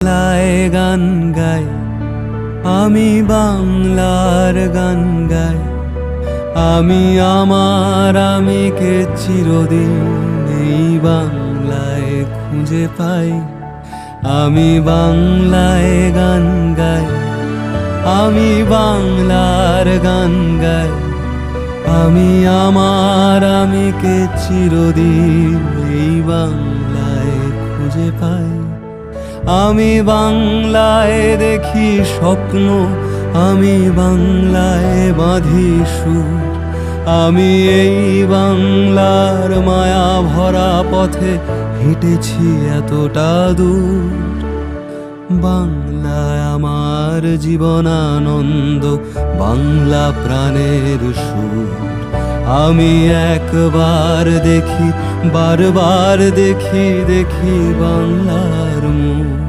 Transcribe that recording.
বাংলায় গান গাই, আমি বাংলার গান গাই। আমি আমার আমিকে চিরদিন এই বাংলায় খুঁজে পাই। আমি বাংলায় গান গাই, আমি বাংলার গান গাই। আমি আমার আমিকে চিরদিন এই বাংলায় খুঁজে পাই। আমি বাংলায় দেখি স্বপ্ন, আমি বাংলায় বাঁধি সুর। আমি এই বাংলার মায়া ভরা পথে হেঁটেছি এতটা দূর। বাংলায় আমার জীবনানন্দ, বাংলা প্রাণের সুর। আমি একবার দেখি, বারবার দেখি, দেখি বাংলার মুখ।